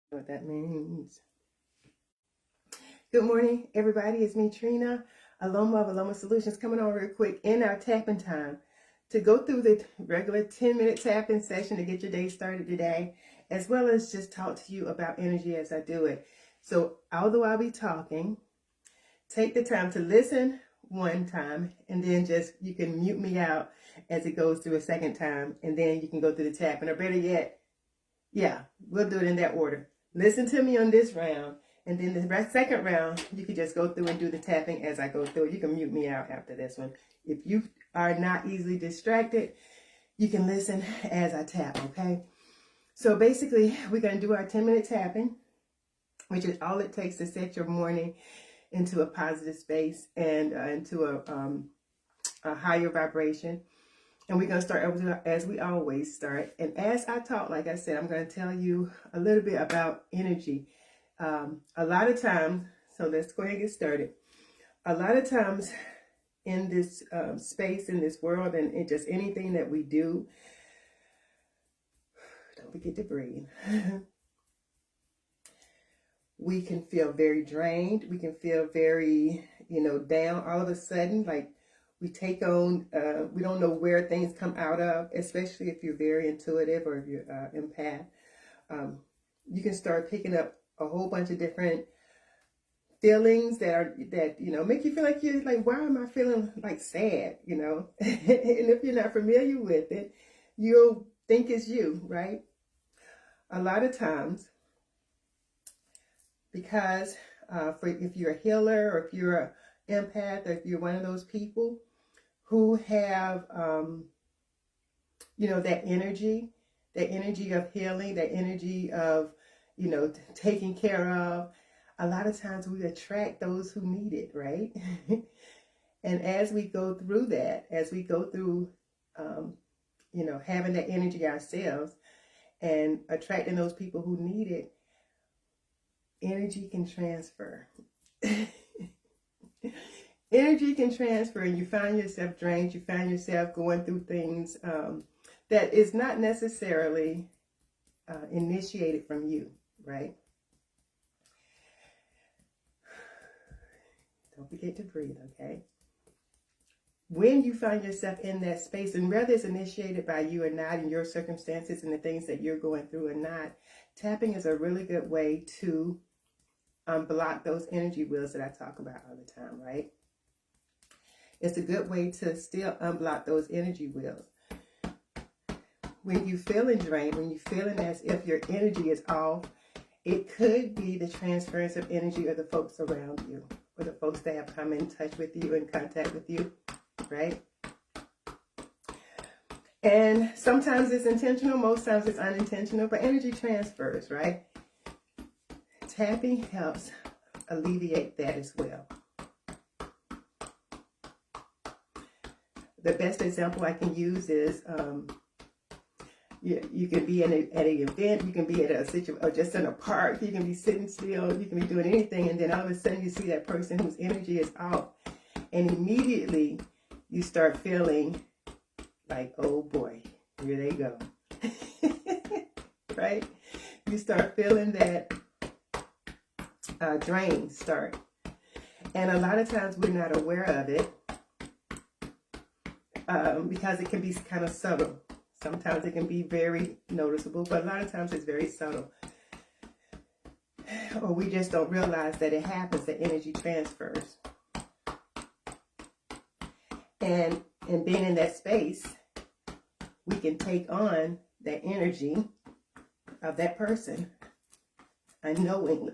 What that means. Good morning, everybody. It's me, Trina, Aloma of Aloma Solutions, coming on real quick in our tapping time to go through the regular 10-minute tapping session to get your day started today, as well as just talk to you about energy as I do it. So, although I'll be talking, take the time to listen one time, and then just you can mute me out as it goes through a second time, and then you can go through the tapping. Or better yet, yeah, we'll do it in that order. Listen to me on this round, and then the second round, you can just go through and do the tapping as I go through. You can mute me out after this one. If you are not easily distracted, you can listen as I tap, okay? So basically, we're going to do our 10-minute tapping, which is all it takes to set your morning into a positive space and into a higher vibration. And we're going to start as we always start. And as I talk, like I said, I'm going to tell you a little bit about energy. A lot of times, so let's go ahead and get started. A lot of times in this space, in this world, and in just anything that we do, don't forget to breathe. We can feel very drained. We can feel very, down all of a sudden, like we take on, we don't know where things come out of, especially if you're very intuitive or if you're empath. You can start picking up a whole bunch of different feelings that make you feel like you're like, why am I feeling like sad, And if you're not familiar with it, you'll think it's you, right? A lot of times, because if you're a healer or if you're an empath or if you're one of those people who have, that energy of healing, that energy of, taking care of, a lot of times we attract those who need it, right? And as we go through that, as we go through, having that energy ourselves and attracting those people who need it, energy can transfer. Energy can transfer, and you find yourself drained. You find yourself going through things that is not necessarily initiated from you, right? Don't forget to breathe, okay? When you find yourself in that space, and whether it's initiated by you or not, in your circumstances and the things that you're going through or not, tapping is a really good way to unblock those energy wheels that I talk about all the time, right? It's a good way to still unblock those energy wheels. When you're feeling drained, when you're feeling as if your energy is off, it could be the transference of energy of the folks around you, or the folks that have come in touch with you, in contact with you, right? And sometimes it's intentional, most times it's unintentional, but energy transfers, right? Tapping helps alleviate that as well. The best example I can use is you can be at an event, you can be at a situation, or just in a park, you can be sitting still, you can be doing anything, and then all of a sudden you see that person whose energy is off, and immediately you start feeling like, oh boy, here they go. Right? You start feeling that drain start. And a lot of times we're not aware of it because it can be kind of subtle. Sometimes it can be very noticeable, but a lot of times it's very subtle. Or we just don't realize that it happens, that energy transfers. And in being in that space, we can take on that energy of that person unknowingly.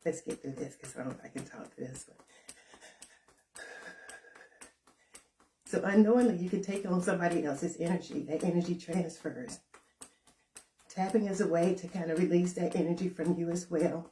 Let's get through this because I don't know if I can talk to this one. So unknowingly, you can take on somebody else's energy. That energy transfers. Tapping is a way to kind of release that energy from you as well.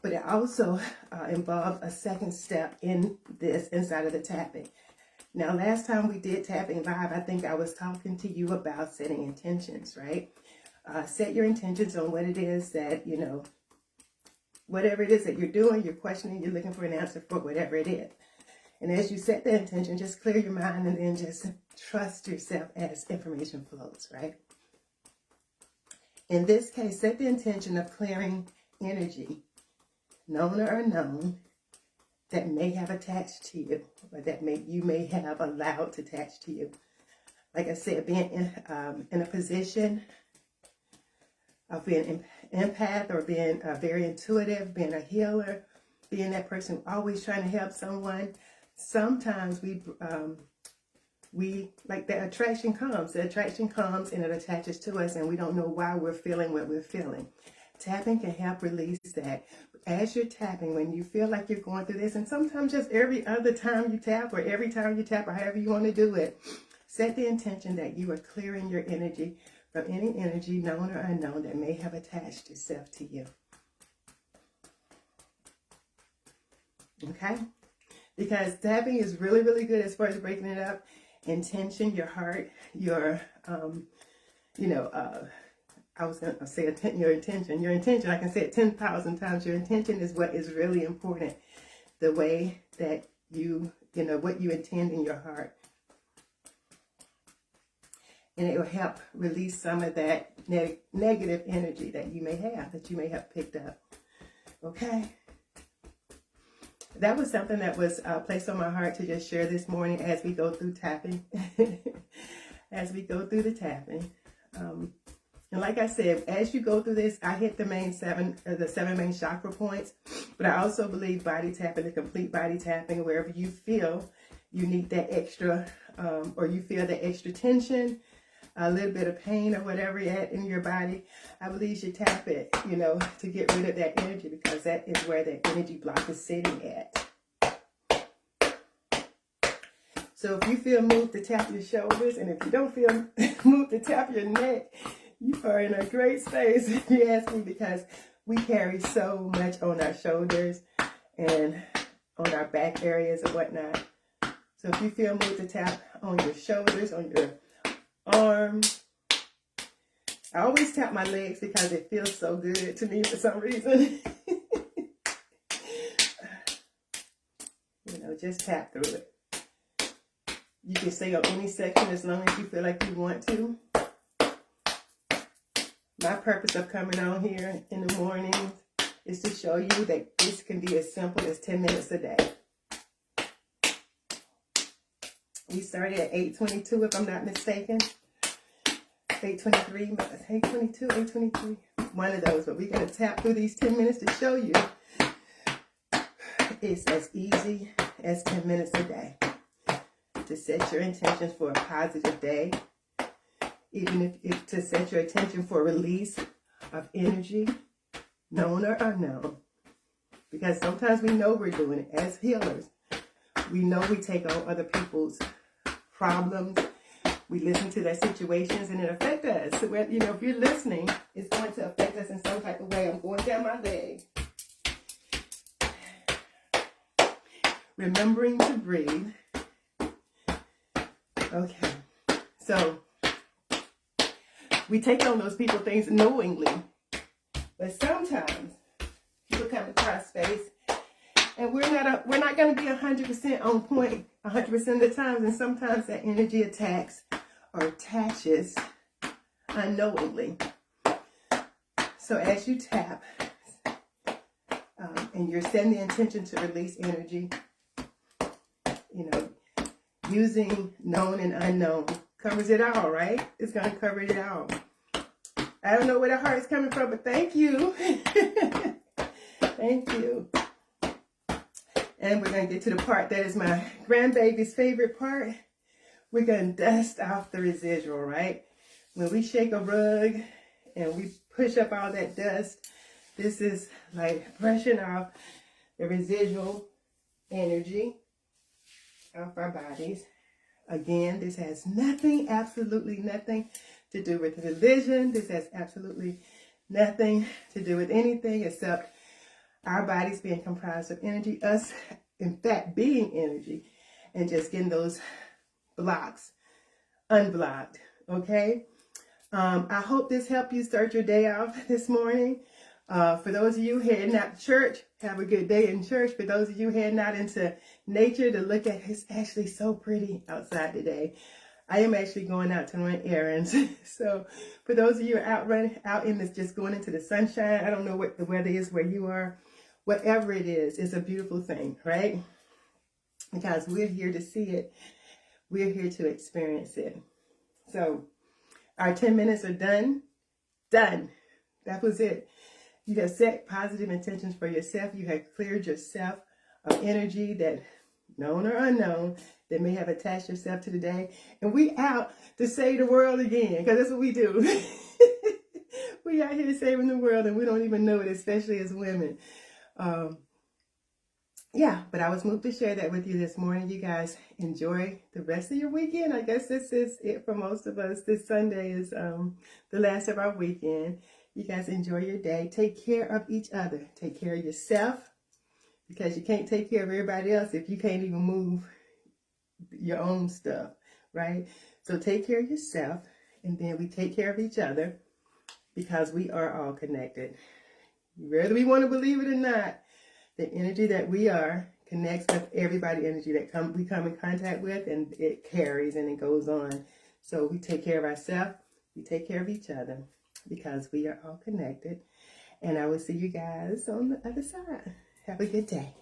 But it also involves a second step in this inside of the tapping. Now, last time we did tapping live, I think I was talking to you about setting intentions, right? Set your intentions on what it is that, whatever it is that you're doing, you're questioning, you're looking for an answer for whatever it is. And as you set the intention, just clear your mind and then just trust yourself as information flows, right? In this case, set the intention of clearing energy, known or unknown, that may have attached to you, or that you may have allowed to attach to you. Like I said, being in a position of being an empath, or being very intuitive, being a healer, being that person always trying to help someone. Sometimes we like the attraction comes and it attaches to us, and we don't know why we're feeling what we're feeling. Tapping can help release that. As you're tapping, when you feel like you're going through this, and sometimes just every other time you tap, or every time you tap, or however you want to do it, set the intention that you are clearing your energy from any energy, known or unknown, that may have attached itself to you. Okay? Because tapping is really, really good as far as breaking it up. Intention, your heart, your, I was going to say your intention. Your intention, I can say it 10,000 times. Your intention is what is really important. The way that what you intend in your heart. And it will help release some of that negative energy that you may have picked up. Okay? That was something that was placed on my heart to just share this morning as we go through tapping. As we go through the tapping. And like I said, as you go through this, I hit the seven main chakra points. But I also believe body tapping, the complete body tapping, wherever you feel you need that extra, or you feel that extra tension, a little bit of pain or whatever in your body, I believe you should tap it, to get rid of that energy, because that is where that energy block is sitting at. So if you feel moved to tap your shoulders, and if you don't feel moved to tap your neck, you are in a great space, if you ask me, because we carry so much on our shoulders and on our back areas and whatnot. So if you feel moved to tap on your shoulders, on your arms. I always tap my legs because it feels so good to me for some reason. Just tap through it. You can stay on any section as long as you feel like you want to. My purpose of coming on here in the morning is to show you that this can be as simple as 10 minutes a day. We started at 8:22, if I'm not mistaken. 8:23, 8:22, 8:23. One of those, but we're going to tap through these 10 minutes to show you it's as easy as 10 minutes a day to set your intentions for a positive day. Even if to set your intention for a release of energy, known or unknown. Because sometimes we know we're doing it as healers. We know we take on other people's problems. We listen to their situations and it affects us. So, if you're listening, it's going to affect us in some type of way. I'm going down my leg. Remembering to breathe. Okay. So, we take on those people things knowingly. But sometimes people come across space and we're not going to be 100% on point 100% of the times, and sometimes that energy attacks or attaches unknowingly. So as you tap, and you're setting the intention to release energy, using known and unknown covers it all, right? It's going to cover it all. I don't know where the heart is coming from, but thank you. Thank you. And we're going to get to the part that is my grandbaby's favorite part. We're going to dust off the residual, right? When we shake a rug and we push up all that dust, this is like brushing off the residual energy off our bodies. Again, this has nothing, absolutely nothing to do with religion. This has absolutely nothing to do with anything except our bodies being comprised of energy, us, in fact, being energy, and just getting those blocks unblocked, okay? I hope this helped you start your day off this morning. For those of you heading out to church, have a good day in church. For those of you heading out into nature to look at, it's actually so pretty outside today. I am actually going out to run errands. So for those of you who are out in this, just going into the sunshine, I don't know what the weather is where you are. Whatever it is, it's a beautiful thing, right? Because we're here to see it. We're here to experience it. So our 10 minutes are done. Done. That was it. You have set positive intentions for yourself. You have cleared yourself of energy that, known or unknown, that may have attached yourself to the day. And we out to save the world again, because that's what we do. We out here saving the world, and we don't even know it, especially as women. Yeah, but I was moved to share that with you this morning. You guys enjoy the rest of your weekend. I guess this is it for most of us. This Sunday is the last of our weekend. You guys enjoy your day. Take care of each other. Take care of yourself, because you can't take care of everybody else if you can't even move your own stuff, right? So take care of yourself, and then we take care of each other, because we are all connected. Whether we want to believe it or not, the energy that we are connects with everybody energy that we come in contact with, and it carries and it goes on. So we take care of ourselves, we take care of each other, because we are all connected. And I will see you guys on the other side. Have a good day.